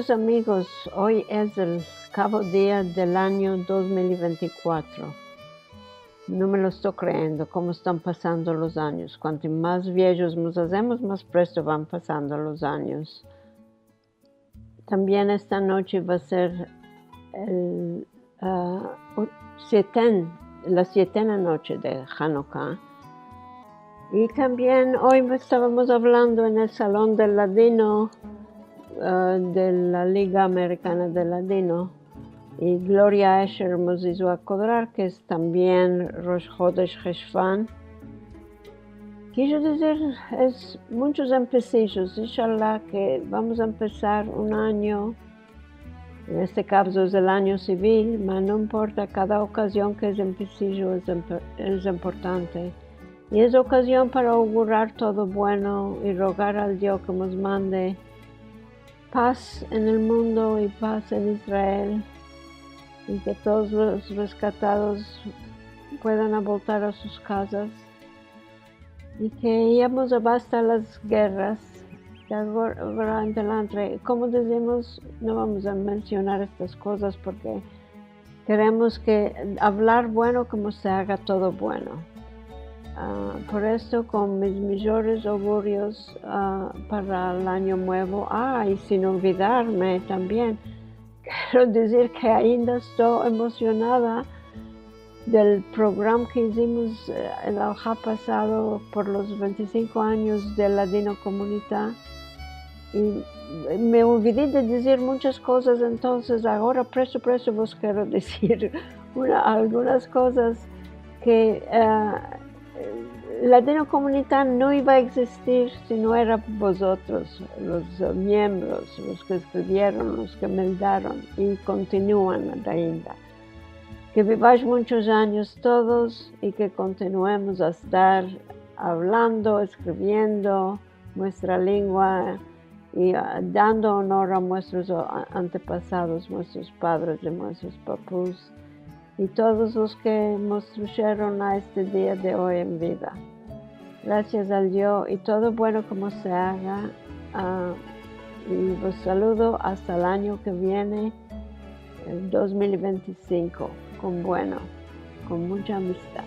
Queridos amigos, hoy es el cabo día del año 2024. No me lo estoy creyendo, cómo están pasando los años. Cuanto más viejos nos hacemos, más presto van pasando los años. También esta noche va a ser la 7ª noche de Hanukkah. Y también hoy estábamos hablando en el Salón del Ladino, de la Liga Americana del Ladino, y Gloria Escher nos hizo acordar que es también Rosh Chodesh Heshvan. Quiero decir, es muchos empecillos. Inshallah que vamos a empezar un año, en este caso es el año civil, pero no importa, cada ocasión que es empecillo es importante. Y es ocasión para augurar todo bueno y rogar al Dios que nos mande paz en el mundo y paz en Israel, y que todos los rescatados puedan voltar a sus casas, y que lleguemos a basta las guerras. De ahora en adelante, como decimos, no vamos a mencionar estas cosas porque queremos que hablar bueno como se haga todo bueno. Por esto, con mis mejores augurios para el año nuevo. Y sin olvidarme también, quiero decir que ainda estoy emocionada del programa que hicimos el año pasado por los 25 años de Ladino Comunidad. Y me olvidé de decir muchas cosas, entonces ahora presto vos quiero decir algunas cosas que Ladino Comunidad no iba a existir si no era vosotros, los miembros, los que escribieron, los que mandaron y continúan ainda. Que viváis muchos años todos y que continuemos a estar hablando, escribiendo nuestra lengua y dando honor a nuestros antepasados, nuestros padres y nuestros papás, y todos los que nos trajeron a este día de hoy en vida. Gracias al Dios y todo bueno como se haga. Y los saludo hasta el año que viene, el 2025, con mucha amistad.